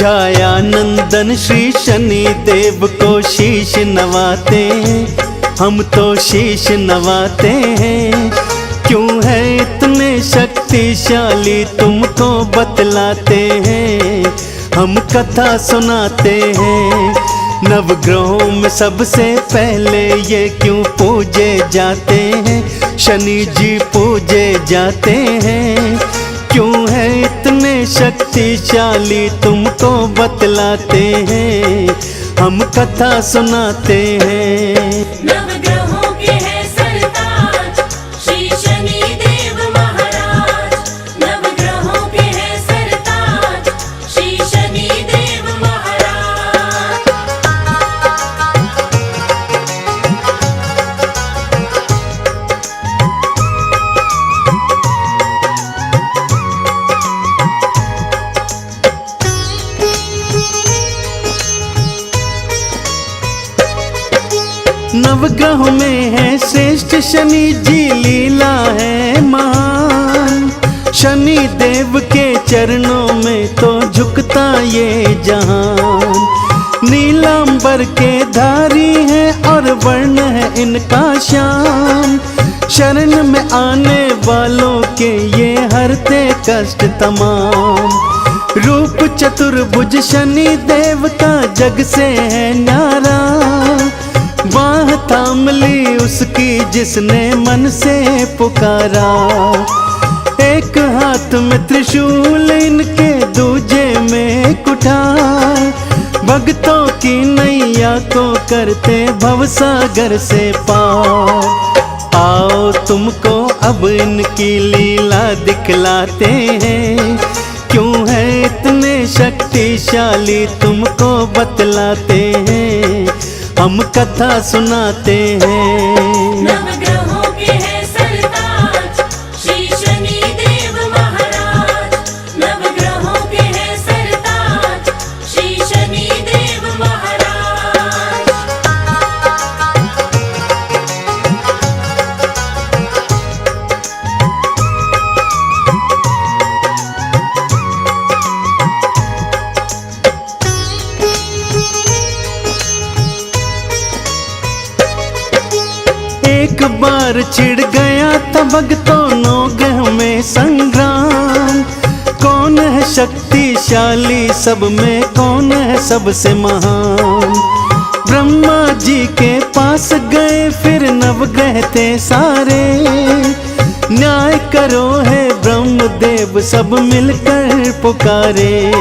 छाया नंदन श्री शनि देव को शीश नवाते हैं, हम तो शीश नवाते हैं। क्यों है इतने शक्तिशाली तुमको बतलाते हैं, हम कथा सुनाते हैं। नवग्रहों में सबसे पहले ये क्यों पूजे जाते हैं, शनि जी पूजे जाते हैं। क्यों है इतने शक्तिशाली तुमको बतलाते हैं, हम कथा सुनाते हैं। नवग्रहों के हैं सरताज श्री शनि देव महाराज, नवग्रहों के हैं सरताज श्री शनि देव महाराज। नवग्रह में है श्रेष्ठ शनि जी, लीला है महान। शनि देव के चरणों में तो झुकता ये जहान। नीलांबर के धारी है और वर्ण है इनका श्याम। शरण में आने वालों के ये हरते कष्ट तमाम। रूप चतुर्भुज शनि देव का जग से है न्यारा। बाह थाम ली उसकी जिसने मन से पुकारा। एक हाथ में त्रिशूल इनके दूजे में कुठार। भक्तों की नैया को करते भवसागर से पार। आओ तुमको अब इनकी लीला दिखलाते हैं, क्यों है इतने शक्तिशाली तुमको बतलाते हैं, हम कथा सुनाते हैं। नवग्रहों के हैं सरताज श्री शनि देव महाराज, नवग्रहों के हैं सरताज श्री शनि देव महाराज। एक बार छिड़ गया था भक्तों नौगह में संग्राम। कौन है शक्तिशाली सब में, कौन है सबसे महान। ब्रह्मा जी के पास गए फिर नवग्रह थे सारे। न्याय करो है ब्रह्मदेव सब मिलकर पुकारे।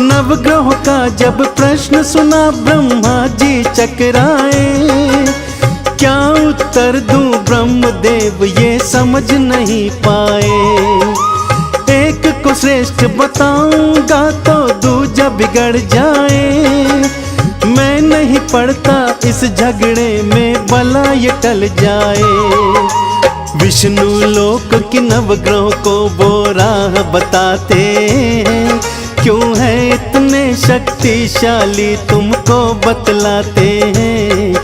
नवग्रहों का जब प्रश्न सुना ब्रह्मा जी चकराए। क्या उत्तर दूं ब्रह्मदेव ये समझ नहीं पाए। एक को श्रेष्ठ बताऊंगा तो दूजा बिगड़ जाए। मैं नहीं पड़ता इस झगड़े में भला ये टल जाए। विष्णु लोक की नवग्रहों को वो राह बताते हैं, क्यों है इतने शक्तिशाली तुमको बतलाते हैं,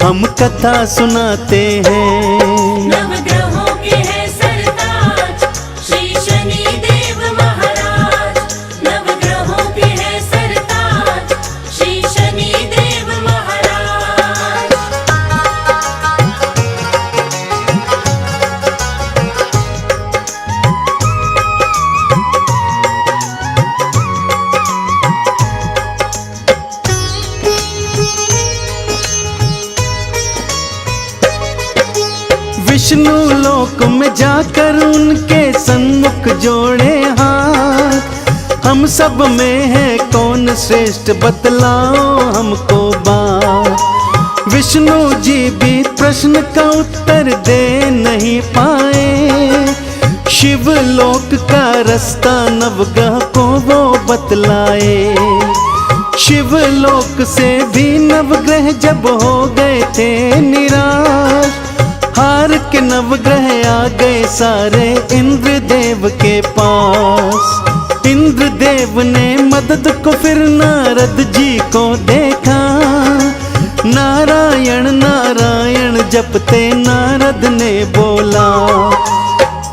हम कथा सुनाते हैं। नवग्रहों के हैं सरताज श्री शनि देव महाराज, नवग्रहों के हैं सरताज श्री शनि देव महाराज। विष्णु लोक में जाकर उनके सन्मुख जोड़े हाथ। हम सब में है कौन श्रेष्ठ बतलाओ हमको बात। विष्णु जी भी प्रश्न का उत्तर दे नहीं पाए। शिव लोक का रास्ता नवग्रह को वो बतलाए। शिव लोक से भी नवग्रह जब हो गए थे निराश। हार के नवग्रह आ गए सारे इंद्र देव के पास। इंद्र देव ने मदद को फिर नारद जी को देखा। नारायण नारायण जपते नारद ने बोला,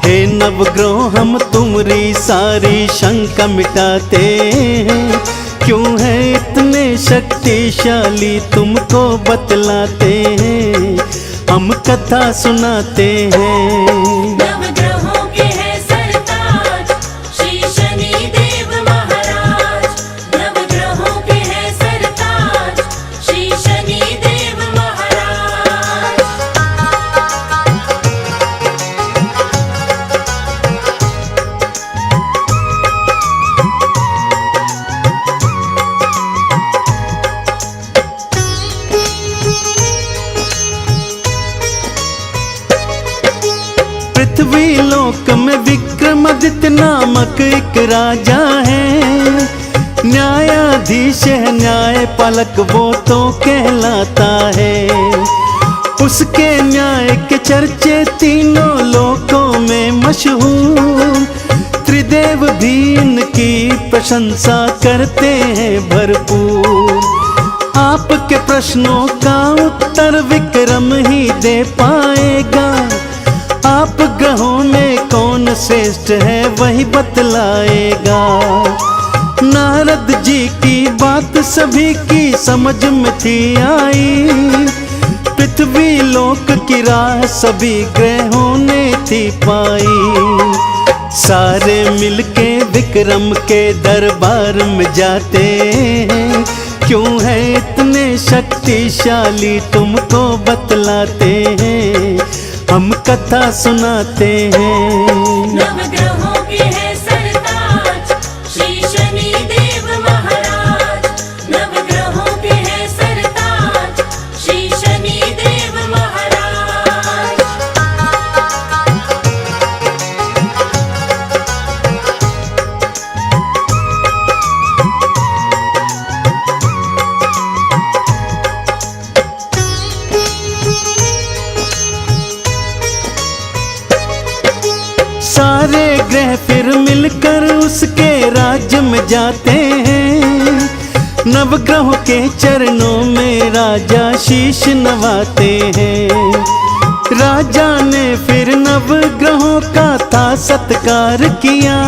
हे नवग्रह हम तुम्हारी सारी शंका मिटाते हैं। क्यों है इतने शक्तिशाली तुमको बतलाते हैं, हम कथा सुनाते हैं। नवग्रहों के हैं सरताज श्री शनि देव महाराज। नवग्रहों के हैं सरताज श्री शनि देव महाराज। पृथ्वी लोक में विक्रमादित्य नामक एक राजा है, न्यायाधीश है न्यायपालक वो तो कहलाता है। उसके न्याय के चर्चे तीनों लोकों में मशहूर, त्रिदेव भी इनकी प्रशंसा करते हैं भरपूर। आपके प्रश्नों का उत्तर विक्रम ही दे पाएगा, आप ग्रहों में कौन श्रेष्ठ है वही बतलाएगा। नारद जी की बात सभी की समझ में थी आई, पृथ्वी लोक की राह सभी ग्रहों ने थी पाई। सारे मिलके विक्रम के दरबार में जाते हैं, क्यों है इतने शक्तिशाली तुमको बतलाते हैं, हम कथा सुनाते हैं। नवग्रहों के हैं सरताज श्री शनि देव महाराज। नवग्रहों के हैं सरताज श्री शनि देव महाराज। सारे ग्रह फिर मिलकर उसके राज्य में जाते हैं, नवग्रहों के चरणों में राजा शीश नवाते हैं। राजा ने फिर नवग्रहों का था सत्कार किया,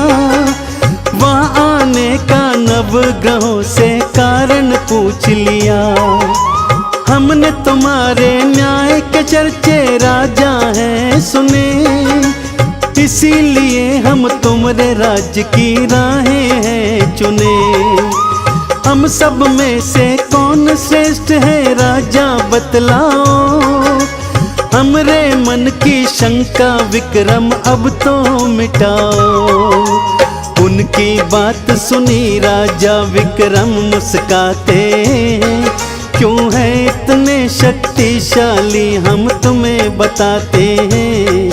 वहाँ आने का नवग्रहों से कारण पूछ लिया। हमने तुम्हारे न्याय के चर्चे राजा हैं सुने, इसीलिए हम तुम्हारे राज्य की राहें हैं चुने। हम सब में से कौन श्रेष्ठ है राजा बतलाओ, हमरे मन की शंका विक्रम अब तो मिटाओ। उनकी बात सुनी राजा विक्रम मुस्काते हैं, क्यों है इतने शक्तिशाली हम तुम्हें बताते हैं,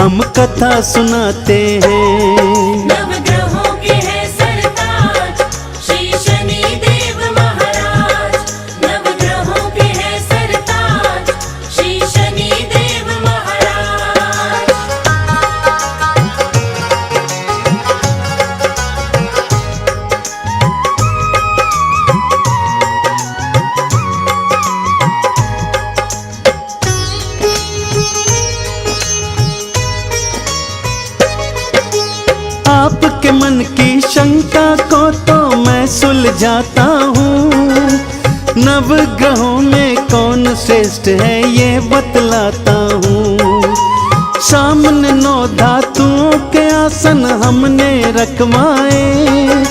हम कथा सुनाते हैं। नवग्रहों के हैं सरताज श्री शनि देव महाराज। नवग्रहों के हैं सरताज श्री शनि देव महाराज। आपके मन की शंका को तो मैं सुलझाता हूँ, नवग्रहों में कौन श्रेष्ठ है ये बतलाता हूँ। सामने 9 धातुओं के आसन हमने रखवाए,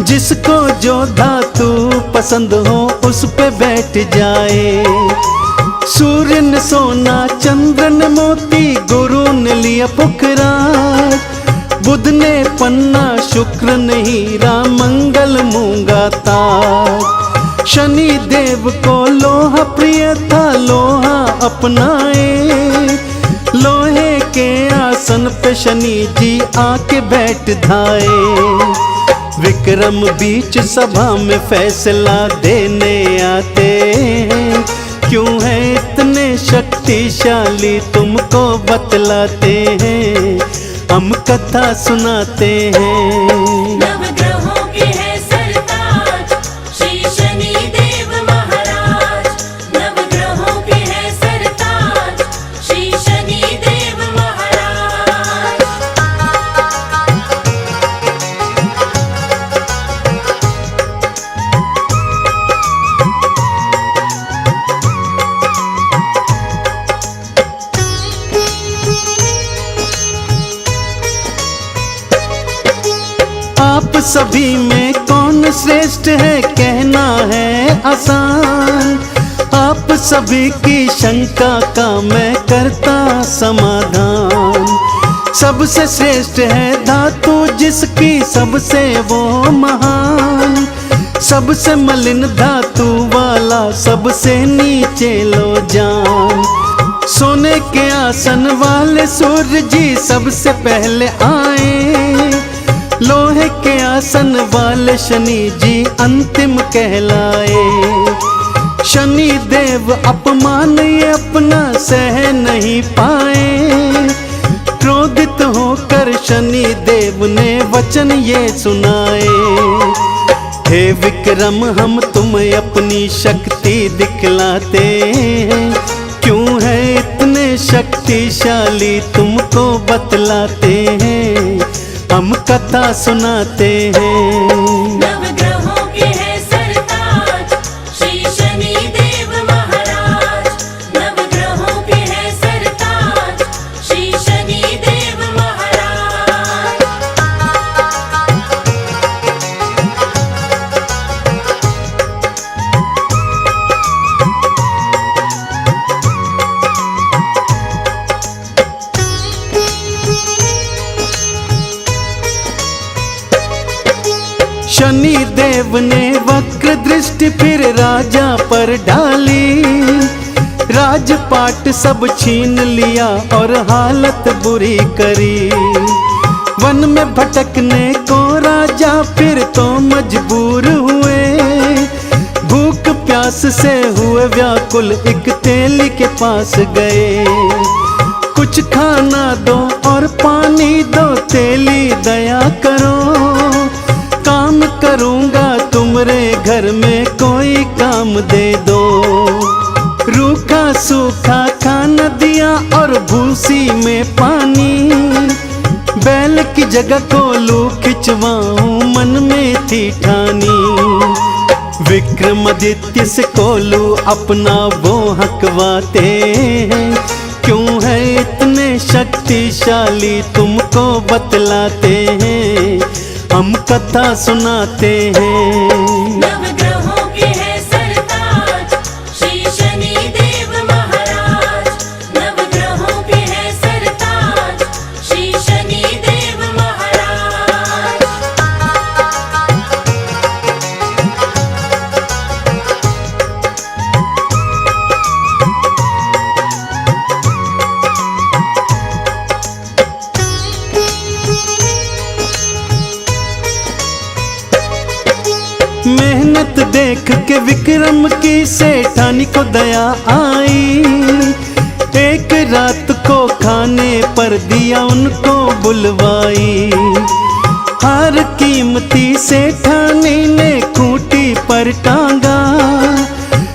जिसको जो धातु पसंद हो उस पे बैठ जाए। सूर्य ने सोना, चंद्र ने मोती, गुरु ने लिया पुखराज, बुध ने पन्ना, शुक्र ने हीरा, मंगल मूंगा ताज। शनि देव को लोहा प्रिय था, लोहा अपनाए, लोहे के आसन पे शनि जी आके बैठ धाए। विक्रम बीच सभा में फैसला देने आते हैं, क्यों है इतने शक्तिशाली तुमको बतलाते हैं, हम कथा सुनाते हैं। नवग्रहों के हैं सरताज श्री शनि देव महाराज। नवग्रहों के हैं सरताज श्री शनि देव महाराज। आप सभी में कौन श्रेष्ठ है कहना है आसान। आप सभी की शंका का मैं करता समाधान। सबसे श्रेष्ठ है धातु जिसकी सबसे वो महान। सबसे मलिन धातु वाला सबसे नीचे लो जान। सोने के आसन वाले सूर्य जी सबसे पहले आए। लोहे के आसन वाले शनि जी अंतिम कहलाए। शनि देव अपमान ये अपना सह नहीं पाए। क्रोधित होकर शनि देव ने वचन ये सुनाए। हे विक्रम हम तुम्हें अपनी शक्ति दिखलाते हैं। क्यों है इतने शक्तिशाली तुमको बतलाते हैं। हम कथा सुनाते हैं। नवग्रहों के है सरताज श्री शनि देव महाराज। नवग्रहों के है सरताज श्री शनि देव महाराज। शनि देव ने वक्र दृष्टि फिर राजा पर डाली। राजपाट सब छीन लिया और हालत बुरी करी। वन में भटकने को राजा फिर तो मजबूर हुए। भूख प्यास से हुए व्याकुल एक तेली के पास गए। कुछ खाना दो और पानी दो तेली दया करो। काम करूंगा तुमरे घर में कोई काम दे दो। रूखा सूखा खाना दिया और भूसी में पानी। बैल की जगह कोलू खिंचवाऊं मन में थी ठानी। विक्रमादित्य से कोलू अपना वो हकवाते हैं। क्यों है इतने शक्तिशाली तुमको बतलाते हैं। हम कथा सुनाते हैं। नवग्रहों के है सरताज श्री शनि देव महाराज। नवग्रहों के है सरताज श्री शनि देव महाराज। मेहनत देख के विक्रम की सेठानी को दया आई। एक रात को खाने पर दिया उनको बुलवाई। हर कीमती सेठानी ने खूंटी पर टांगा।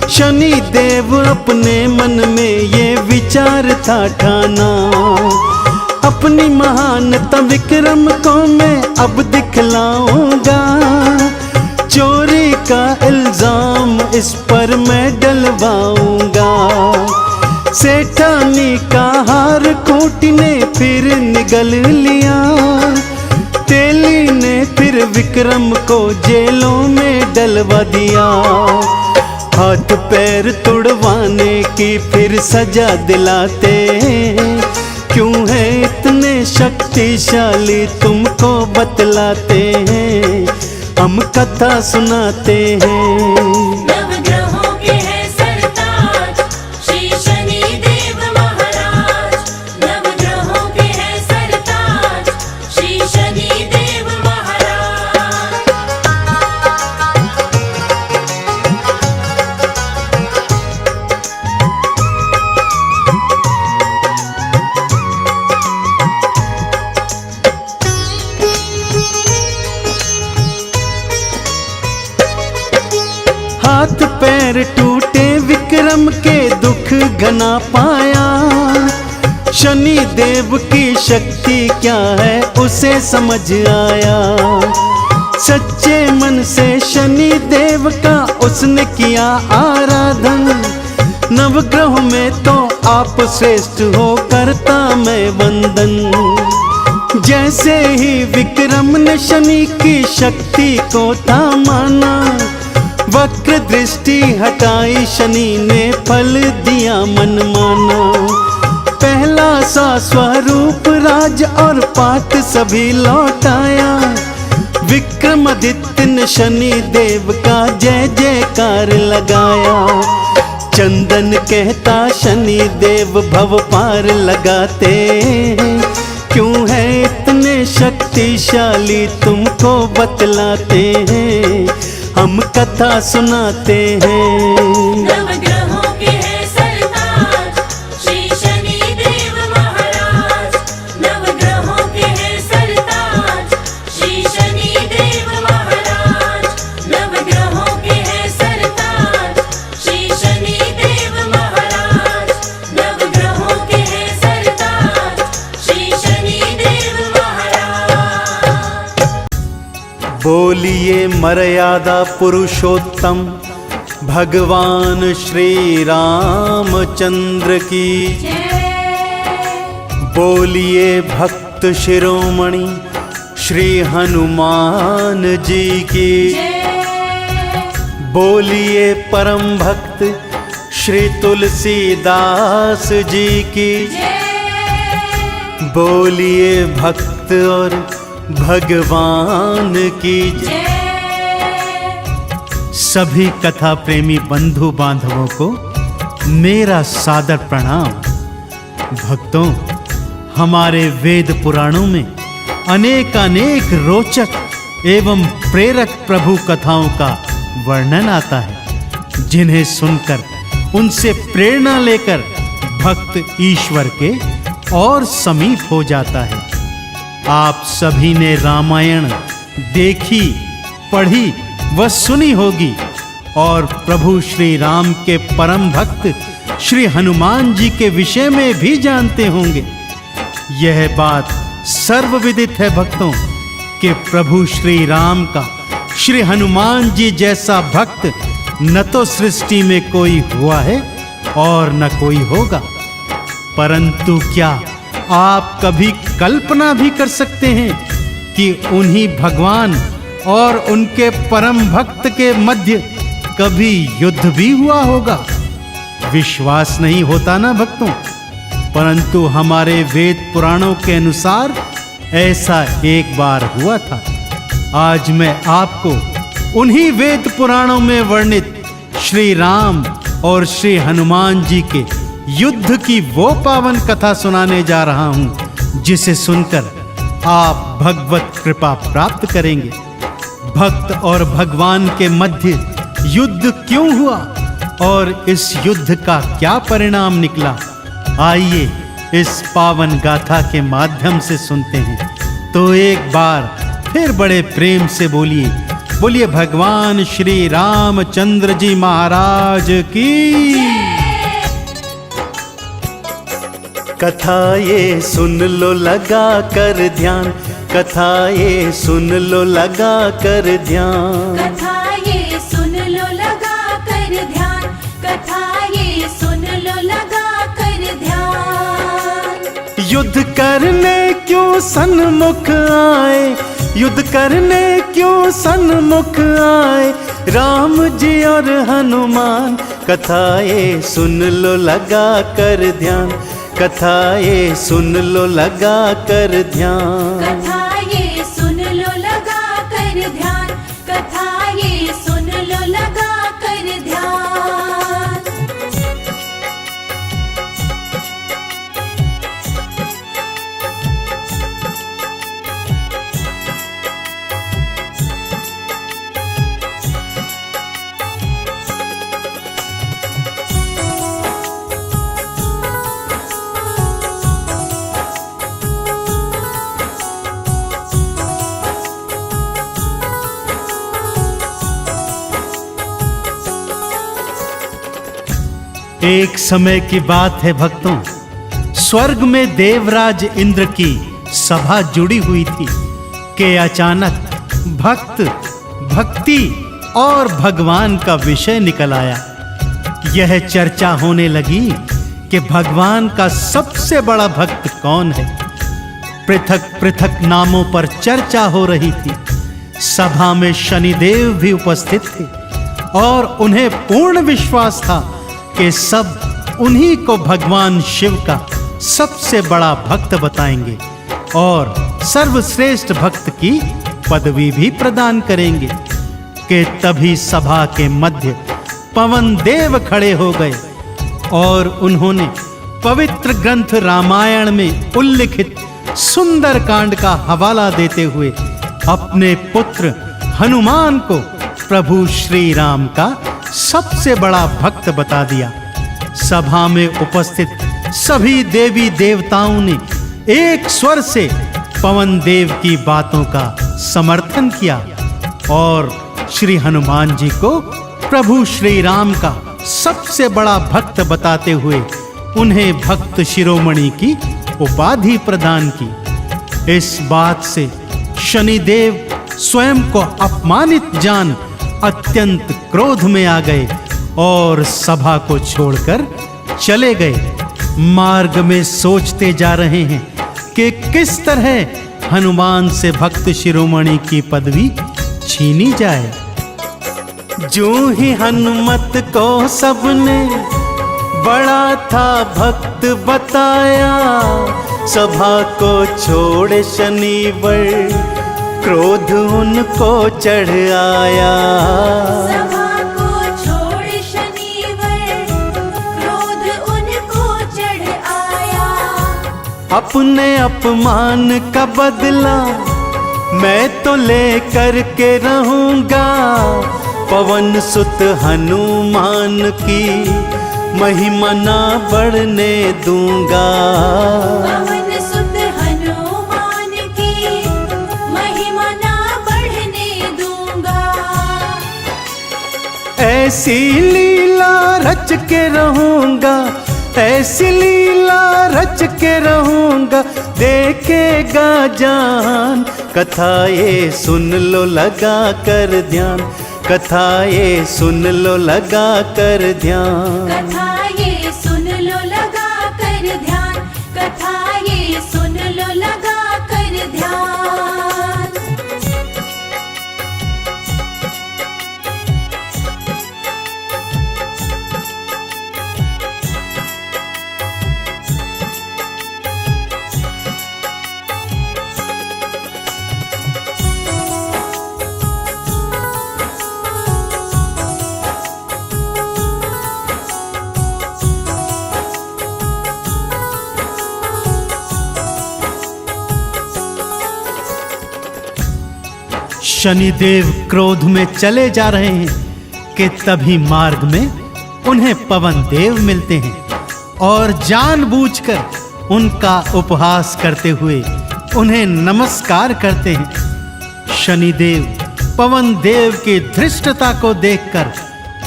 शनि देव अपने मन में ये विचार था ठाना। अपनी महानता विक्रम को मैं अब दिखलाऊंगा। चोरी का इल्जाम इस पर मैं डलवाऊंगा। सेठानी का हार खूंटी ने फिर निगल लिया। तेली ने फिर विक्रम को जेलों में डलवा दिया। हाथ पैर तुड़वाने की फिर सजा दिलाते हैं। क्यों है इतने शक्तिशाली तुमको बतलाते हैं। हम कथा सुनाते हैं। नवग्रहों के है सरताज श्री शनि देव महाराज। नवग्रहों के है सरताज श्री शनि देव महाराज। हाथ पैर टूटे विक्रम के दुख घना पाया। शनि देव की शक्ति क्या है उसे समझ आया। सच्चे मन से शनि देव का उसने किया आराधन। नवग्रह में तो आप श्रेष्ठ हो करता मैं वंदन। जैसे ही विक्रम ने शनि की शक्ति को था माना, वक्र दृष्टि हटाई शनि ने फल दिया मनमाना। पहला सा स्वरूप राज और पाठ सभी लौटाया, विक्रमादित्य ने शनि देव का जय जयकार लगाया। चंदन कहता शनि देव भव पार लगाते हैं, क्यों है इतने शक्तिशाली तुमको बतलाते हैं, हम कथा सुनाते हैं। नवग्रहों के हैं सरताज श्री शनि देव महाराज। नवग्रहों के हैं सरताज श्री शनि देव महाराज। नवग्रहों के हैं सरताज श्री शनि देव महाराज। नवग्रहों के हैं सरताज श्री शनि देव महाराज। बोलिए मर्यादा पुरुषोत्तम भगवान श्री रामचंद्र की। बोलिए भक्त शिरोमणि श्री हनुमान जी की। बोलिए परम भक्त श्री तुलसीदास जी की। बोलिए भक्त और भगवान की जय। सभी कथा प्रेमी बंधु बांधवों को मेरा सादर प्रणाम। भक्तों, हमारे वेद पुराणों में अनेक रोचक एवं प्रेरक प्रभु कथाओं का वर्णन आता है, जिन्हें सुनकर उनसे प्रेरणा लेकर भक्त ईश्वर के और समीप हो जाता है। आप सभी ने रामायण देखी, पढ़ी व सुनी होगी और प्रभु श्री राम के परम भक्त श्री हनुमान जी के विषय में भी जानते होंगे। यह बात सर्वविदित है भक्तों कि प्रभु श्री राम का श्री हनुमान जी जैसा भक्त न तो सृष्टि में कोई हुआ है और न कोई होगा। परंतु क्या आप कभी कल्पना भी कर सकते हैं कि उन्हीं भगवान और उनके परम भक्त के मध्य कभी युद्ध भी हुआ होगा? विश्वास नहीं होता ना भक्तों, परंतु हमारे वेद पुराणों के अनुसार ऐसा एक बार हुआ था। आज मैं आपको उन्हीं वेद पुराणों में वर्णित श्री राम और श्री हनुमान जी के युद्ध की वो पावन कथा सुनाने जा रहा हूं, जिसे सुनकर आप भगवत कृपा प्राप्त करेंगे। भक्त और भगवान के मध्य युद्ध क्यों हुआ और इस युद्ध का क्या परिणाम निकला, आइए इस पावन गाथा के माध्यम से सुनते हैं। तो एक बार फिर बड़े प्रेम से बोलिए भगवान श्री रामचंद्र जी महाराज की। कथा ये सुन लो लगा कर ध्यान, कथा ये सुन लो लगा कर ध्यान। कथा ये सुन लो लगा कर ध्यान। कथा ये सुन लो लगा कर ध्यान। युद्ध करने क्यों सन्मुख आए, युद्ध करने क्यों सन्मुख आए राम जी और हनुमान। कथा ये सुन लो लगा कर ध्यान, कथा ये सुन लो लगा कर ध्यान। कथा ये सुन लो लगा कर ध्यान। कथा ये सुन लो लगा कर ध्यान। एक समय की बात है भक्तों, स्वर्ग में देवराज इंद्र की सभा जुड़ी हुई थी कि अचानक भक्त, भक्ति और भगवान का विषय निकल आया। यह चर्चा होने लगी कि भगवान का सबसे बड़ा भक्त कौन है। पृथक पृथक नामों पर चर्चा हो रही थी। सभा में शनिदेव भी उपस्थित थे और उन्हें पूर्ण विश्वास था कि सब उन्हीं को भगवान शिव का सबसे बड़ा भक्त बताएंगे और सर्वश्रेष्ठ भक्त की पदवी भी प्रदान करेंगे कि तभी सभा के मध्य पवन देव खड़े हो गए और उन्होंने पवित्र ग्रंथ रामायण में उल्लिखित सुंदर कांड का हवाला देते हुए अपने पुत्र हनुमान को प्रभु श्री राम का सबसे बड़ा भक्त बता दिया। सभा में उपस्थित सभी देवी देवताओं ने एक स्वर से पवन देव की बातों का समर्थन किया और श्री हनुमान जी को प्रभु श्री राम का सबसे बड़ा भक्त बताते हुए उन्हें भक्त शिरोमणि की उपाधि प्रदान की। इस बात से शनिदेव स्वयं को अपमानित जान अत्यंत क्रोध में आ गए और सभा को छोड़कर चले गए। मार्ग में सोचते जा रहे हैं कि किस तरह हनुमान से भक्त शिरोमणि की पदवी छीनी जाए। जो ही हनुमत को सबने बड़ा था भक्त बताया, सभा को छोड़ शनिवर क्रोध उनको चढ़ आया। सभा को छोड़ शनिवर क्रोध उनको चढ़ आया। अपने अपमान का बदला मैं तो लेकर के रहूंगा, पवन सुत हनुमान की महिमा ना बढ़ने दूंगा। पवन सुत हनुमान की महिमा ना बढ़ने दूंगा। ऐसी लीला रच के रहूंगा, ऐसी लीला रच के रहूंगा, देखेगा जान। कथा ये सुन लो लगा कर ध्यान, कथा ये सुन लो लगा कर ध्यान। कथा ये सुन लो लगा कर ध्यान, कथा ये सुन लो लगा कर ध्यान। शनिदेव क्रोध में चले जा रहे हैं कि तभी मार्ग में उन्हें पवन देव मिलते हैं और जानबूझकर उनका उपहास करते हुए उन्हें नमस्कार करते हैं। शनिदेव पवन देव की धृष्टता को देखकर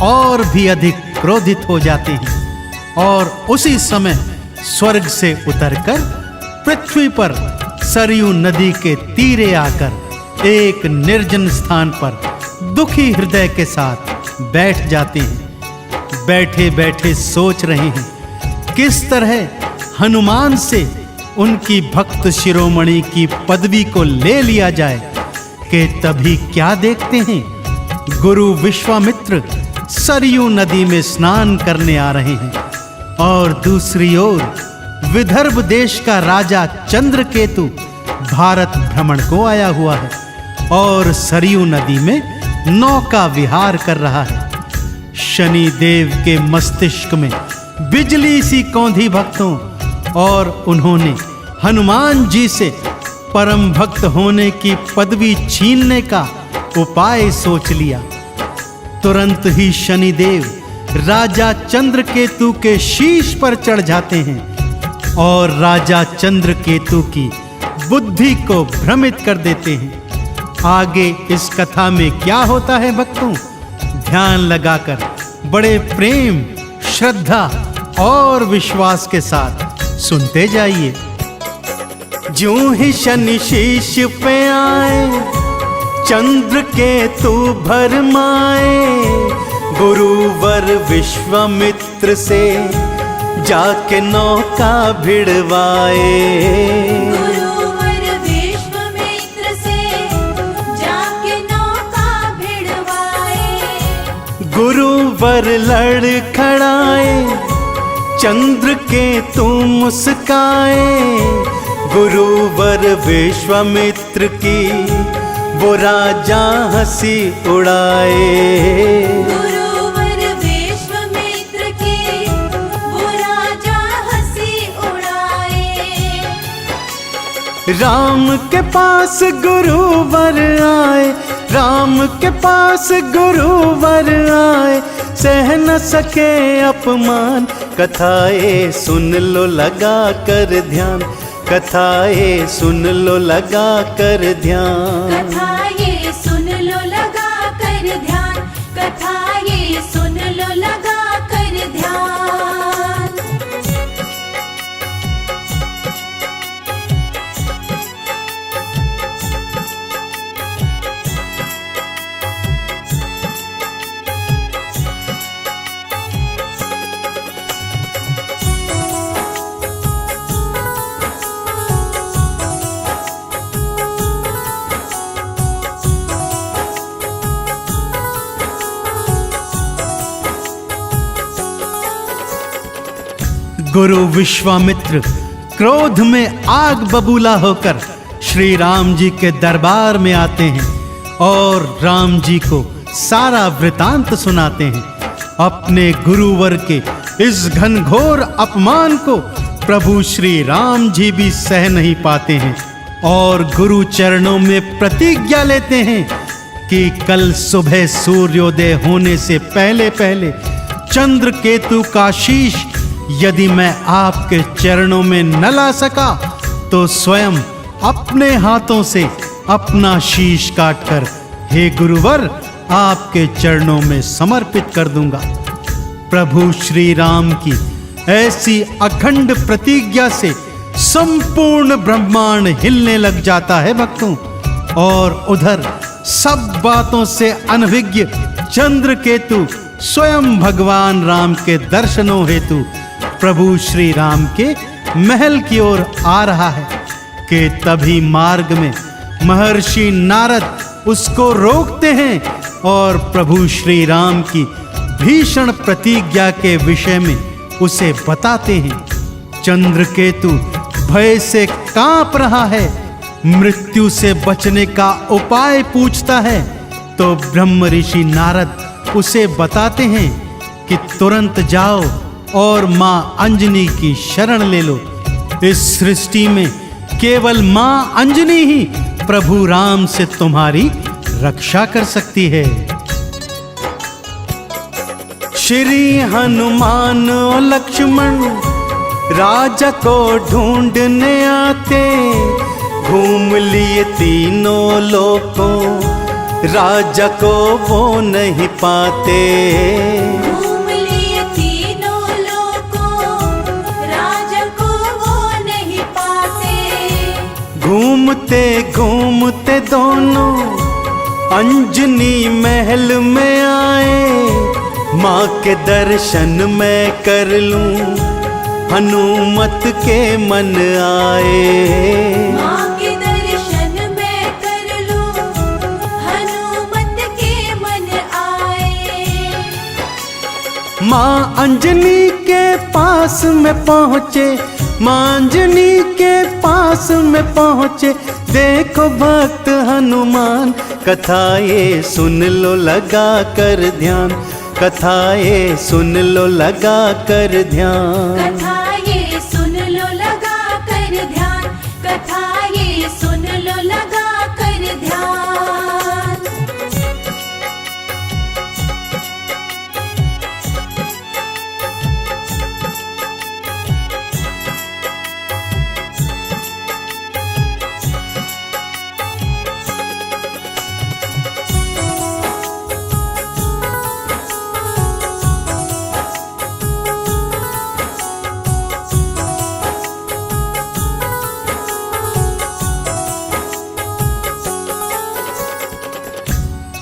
और भी अधिक क्रोधित हो जाते हैं और उसी समय स्वर्ग से उतरकर पृथ्वी पर सरयू नदी के तीरे आकर एक निर्जन स्थान पर दुखी हृदय के साथ बैठ जाते हैं। बैठे बैठे सोच रहे हैं किस तरह हनुमान से उनकी भक्त शिरोमणि की पदवी को ले लिया जाए कि तभी क्या देखते हैं, गुरु विश्वामित्र सरयू नदी में स्नान करने आ रहे हैं और दूसरी ओर विदर्भ देश का राजा चंद्रकेतु भारत भ्रमण को आया हुआ है और सरयू नदी में नौका विहार कर रहा है। शनि देव के मस्तिष्क में बिजली सी कौंधी भक्तों और उन्होंने हनुमान जी से परम भक्त होने की पदवी छीनने का उपाय सोच लिया। तुरंत ही शनिदेव राजा चंद्रकेतु के शीश पर चढ़ जाते हैं और राजा चंद्रकेतु की बुद्धि को भ्रमित कर देते हैं। आगे इस कथा में क्या होता है भक्तों, ध्यान लगाकर बड़े प्रेम, श्रद्धा और विश्वास के साथ सुनते जाइए। ज्यों ही शनि शीश पे आए, चंद्रकेतु भरमाए, गुरुवर विश्वामित्र से जाके नौका भिड़वाए। गुरुवर पर लड़खड़ाए, चंद्र के तू मुस्काए। गुरुवर विश्वामित्र की वो राजा हंसी उड़ाए। गुरुवर विश्वामित्र की वो राजा हंसी उड़ाए। राम के पास गुरुवर आए, राम के पास गुरुवर आए। सह न सके अपमान, कथाएं सुन लो लगा कर ध्यान। कथाएं सुन लो लगा कर ध्यान। कथाएं सुन लो लगा कर ध्यान। कथाएं सुन लो लगा कर ध्यान। गुरु विश्वामित्र क्रोध में आग बबूला होकर श्री राम जी के दरबार में आते हैं और राम जी को सारा वृतांत सुनाते हैं। अपने गुरुवर के इस घनघोर अपमान को प्रभु श्री राम जी भी सह नहीं पाते हैं और गुरु चरणों में प्रतिज्ञा लेते हैं कि कल सुबह सूर्योदय होने से पहले पहले चंद्र केतु का शीश यदि मैं आपके चरणों में न ला सका तो स्वयं अपने हाथों से अपना शीश काटकर हे गुरुवर आपके चरणों में समर्पित कर दूंगा। प्रभु श्री राम की ऐसी अखंड प्रतिज्ञा से संपूर्ण ब्रह्मांड हिलने लग जाता है भक्तों। और उधर सब बातों से अनभिज्ञ चंद्रकेतु स्वयं भगवान राम के दर्शनों हेतु प्रभु श्री राम के महल की ओर आ रहा है कि तभी मार्ग में महर्षि नारद उसको रोकते हैं और प्रभु श्री राम की भीषण प्रतिज्ञा के विषय में उसे बताते हैं। चंद्रकेतु भय से कांप रहा है, मृत्यु से बचने का उपाय पूछता है तो ब्रह्म ऋषि नारद उसे बताते हैं कि तुरंत जाओ और मां अंजनी की शरण ले लो। इस सृष्टि में केवल मां अंजनी ही प्रभु राम से तुम्हारी रक्षा कर सकती है। श्री हनुमान और लक्ष्मण राजा को ढूंढने आते, घूम लिए तीनों लोकों राजा को वो नहीं पाते। घूम लिए तीनों लोकों राजा को वो नहीं पाते। घूमते घूमते दोनों अंजनी महल में आए, माँ के दर्शन मैं कर लूं हनुमत के मन आए। माँ के दर्शन मैं कर लूं हनुमत के मन आए। माँ अंजनी के पास में पहुँचे, माँ अंजनी के पास में पहुँचे, देखो भक्त हनुमान कथाएं सुन लो लगा कर ध्यान। कथाएं सुन लो लगा कर ध्यान। कथाएं सुन लो लगा कर ध्यान। कथाएं सुन लो लगा कर ध्यान।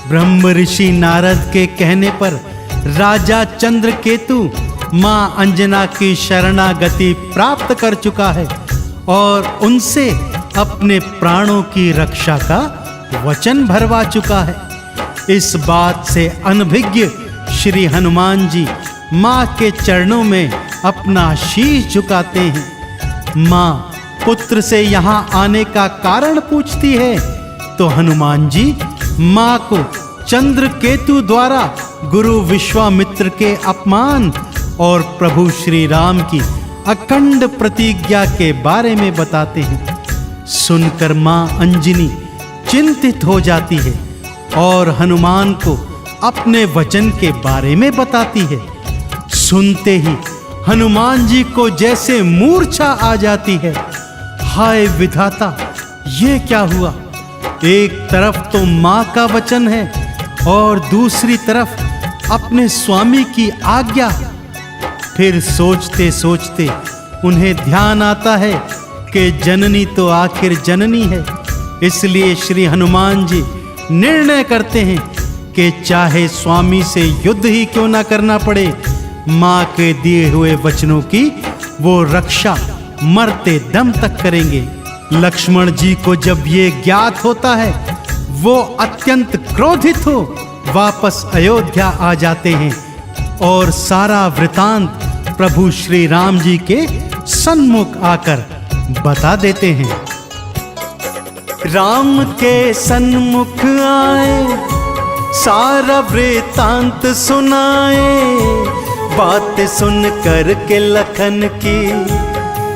ब्रह्म ऋषि नारद के कहने पर राजा चंद्रकेतु मां अंजना की शरणागति प्राप्त कर चुका है और उनसे अपने प्राणों की रक्षा का वचन भरवा चुका है। इस बात से अनभिज्ञ श्री हनुमान जी माँ के चरणों में अपना शीश झुकाते हैं। माँ पुत्र से यहाँ आने का कारण पूछती है तो हनुमान जी माँ को चंद्रकेतु द्वारा गुरु विश्वामित्र के अपमान और प्रभु श्री राम की अखंड प्रतिज्ञा के बारे में बताते हैं। सुनकर माँ अंजनी चिंतित हो जाती है और हनुमान को अपने वचन के बारे में बताती है। सुनते ही हनुमान जी को जैसे मूर्छा आ जाती है। हाय विधाता, ये क्या हुआ? एक तरफ तो माँ का वचन है और दूसरी तरफ अपने स्वामी की आज्ञा। फिर सोचते सोचते उन्हें ध्यान आता है कि जननी तो आखिर जननी है। इसलिए श्री हनुमान जी निर्णय करते हैं कि चाहे स्वामी से युद्ध ही क्यों ना करना पड़े, माँ के दिए हुए वचनों की वो रक्षा मरते दम तक करेंगे। लक्ष्मण जी को जब ये ज्ञात होता है, वो अत्यंत क्रोधित हो वापस अयोध्या आ जाते हैं और सारा वृतांत प्रभु श्री राम जी के सन्मुख आकर बता देते हैं। राम के सन्मुख आए, सारा वृतांत सुनाए। बात सुन कर के लखन की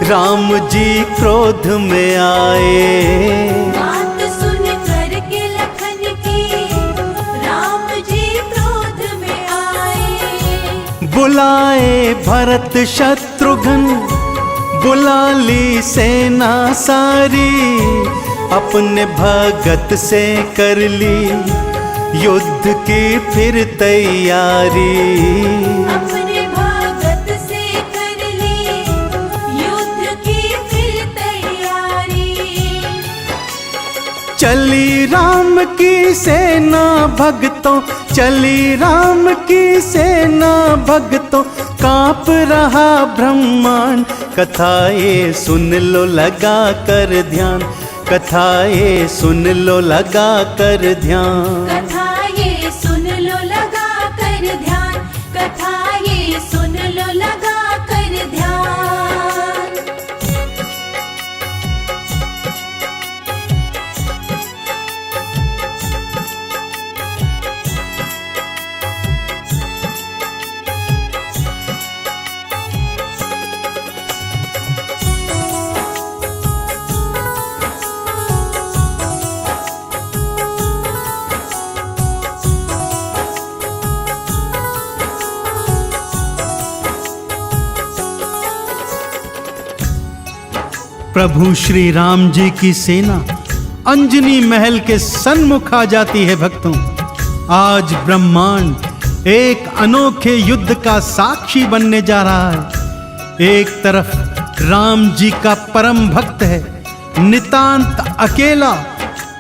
राम जी क्रोध में आए। बात सुन कर के लखन की राम जी क्रोध में आए। बुलाए भरत शत्रुघ्न, बुला ली सेना सारी। अपने भगत से कर ली युद्ध की फिर तैयारी। अपने भगत से कर ली युद्ध की फिर तैयारी। चली राम की सेना भक्तों, चली राम की सेना भक्तों। कांप रहा ब्रह्मांड, कथा ये सुन लो लगा कर ध्यान। कथा ये सुन लो लगा कर ध्यान। कथा ये सुन लो लगा कर ध्यान। कथा ये सुन लो लगा कर ध्यान। प्रभु श्री राम जी की सेना अंजनी महल के सन्मुख आ जाती है। भक्तों, आज ब्रह्मांड एक अनोखे युद्ध का साक्षी बनने जा रहा है। एक तरफ राम जी का परम भक्त है नितांत अकेला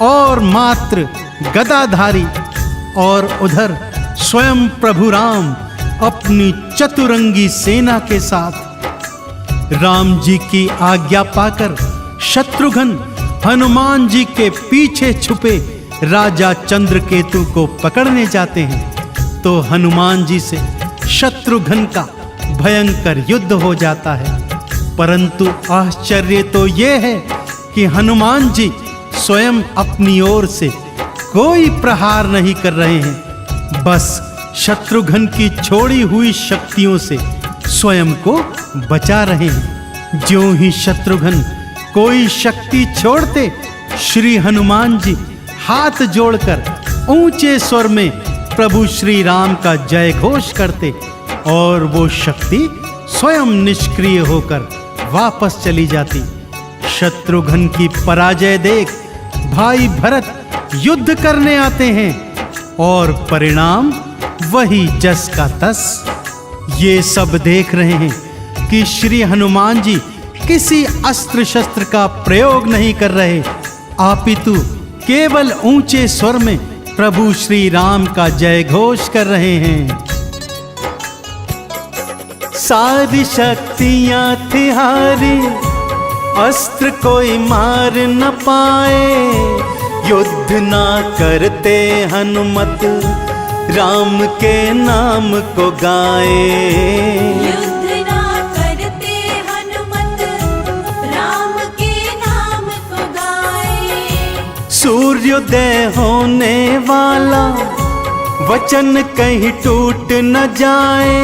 और मात्र गदाधारी, और उधर स्वयं प्रभु राम अपनी चतुरंगी सेना के साथ। राम जी की आज्ञा पाकर शत्रुघ्न हनुमान जी के पीछे छुपे राजा चंद्रकेतु को पकड़ने जाते हैं तो हनुमान जी से शत्रुघ्न का भयंकर युद्ध हो जाता है। परंतु आश्चर्य तो यह है कि हनुमान जी स्वयं अपनी ओर से कोई प्रहार नहीं कर रहे हैं, बस शत्रुघ्न की छोड़ी हुई शक्तियों से स्वयं को बचा रहे हैं। ज्यों ही शत्रुघ्न कोई शक्ति छोड़ते, श्री हनुमान जी हाथ जोड़कर ऊंचे स्वर में प्रभु श्री राम का जय घोष करते और वो शक्ति स्वयं निष्क्रिय होकर वापस चली जाती। शत्रुघ्न की पराजय देख भाई भरत युद्ध करने आते हैं और परिणाम वही जस का तस। ये सब देख रहे हैं कि श्री हनुमान जी किसी अस्त्र शस्त्र का प्रयोग नहीं कर रहे, अपितु केवल ऊंचे स्वर में प्रभु श्री राम का जय घोष कर रहे हैं। सारी शक्तियां थी हारी, अस्त्र कोई मार न पाए। युद्ध ना करते हनुमत, राम के नाम को गाए। युद्ध ना करते हनुमत, राम के नाम को गाए। सूर्योदय होने वाला वचन कहीं टूट न जाए।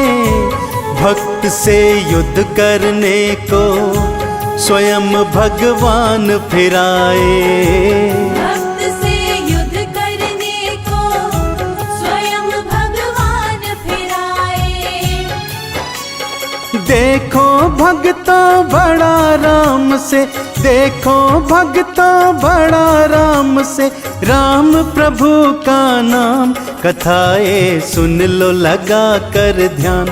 भक्त से युद्ध करने को स्वयं भगवान फिराए। भक्त से युद्ध करने को स्वयं भगवान फिराए। देखो भक्तों बड़ा राम से, देखो भक्तों बड़ा राम से, राम प्रभु का नाम। कथाएं सुन लो लगा कर ध्यान,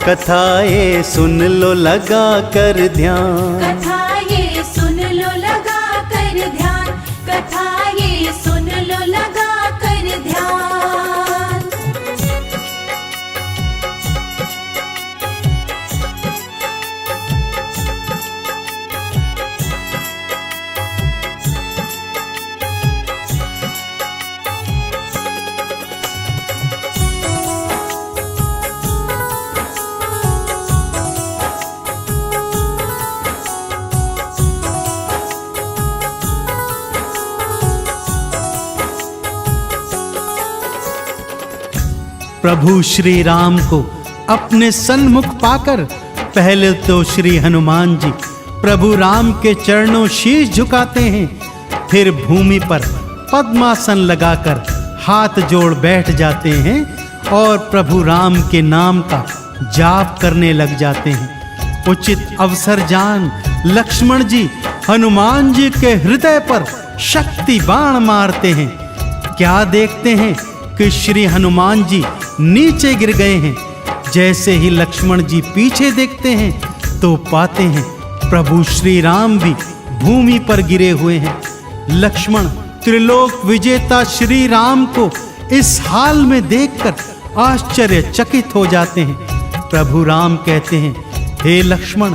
कथाएं सुन लो लगा कर ध्यान। कथाएं सुन लो लगा कर ध्यान, कथाएं सुन लो लगा कर ध्यान। प्रभु श्री राम को अपने सन्मुख पाकर पहले तो श्री हनुमान जी प्रभु राम के चरणों शीश झुकाते हैं, फिर भूमि पर पद्मासन लगाकर हाथ जोड़ बैठ जाते हैं और प्रभु राम के नाम का जाप करने लग जाते हैं। उचित अवसर जान लक्ष्मण जी हनुमान जी के हृदय पर शक्ति बाण मारते हैं। क्या देखते हैं कि श्री हनुमान जी नीचे गिर गए हैं। जैसे ही लक्ष्मण जी पीछे देखते हैं तो पाते हैं प्रभु श्री राम भी भूमि पर गिरे हुए हैं। लक्ष्मण त्रिलोक विजेता श्री राम को इस हाल में देखकर आश्चर्यचकित हो जाते हैं। प्रभु राम कहते हैं, हे लक्ष्मण,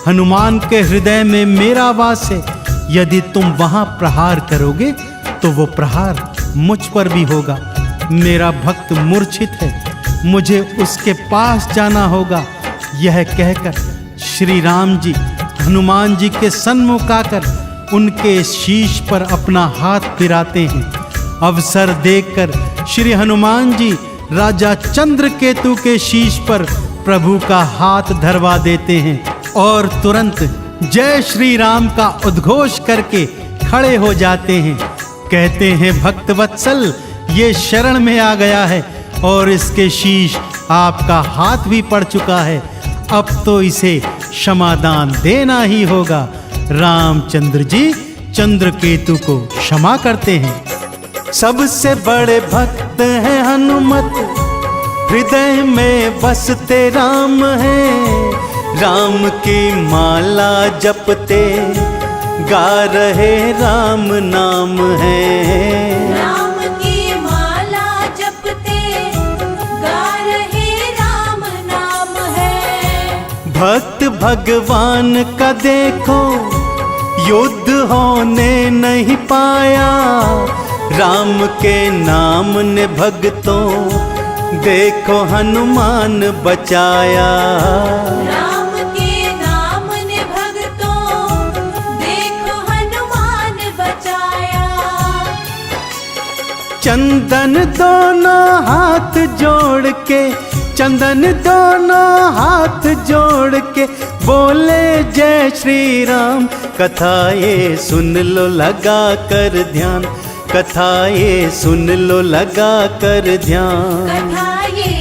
हनुमान के हृदय में मेरा वास है। यदि तुम वहां प्रहार करोगे तो वो प्रहार मुझ पर भी होगा। मेरा भक्त मूर्छित है, मुझे उसके पास जाना होगा। यह कहकर श्री राम जी हनुमान जी के सन्मुख आकर उनके शीश पर अपना हाथ फिराते हैं। अवसर देखकर श्री हनुमान जी राजा चंद्रकेतु के शीश पर प्रभु का हाथ धरवा देते हैं और तुरंत जय श्री राम का उद्घोष करके खड़े हो जाते हैं। कहते हैं, भक्त वत्सल ये शरण में आ गया है और इसके शीश आपका हाथ भी पड़ चुका है। अब तो इसे क्षमादान देना ही होगा। रामचंद्र जी चंद्रकेतु को क्षमा करते हैं। सबसे बड़े भक्त हैं हनुमत, हृदय में बसते राम हैं। राम की माला जपते गा रहे राम नाम है। राम की माला जपते गा रहे राम नाम है। भक्त भगवान का देखो युद्ध होने नहीं पाया। राम के नाम ने भक्तों देखो हनुमान बचाया। राम के नाम ने भक्तों देखो हनुमान बचाया। चंदन दोनों हाथ जोड़ के, चंदन दोनों हाथ जोड़ के बोले जय श्री राम। कथाएं सुन लो लगा कर ध्यान, कथाएं सुन लो लगा कर ध्यान। कथाएं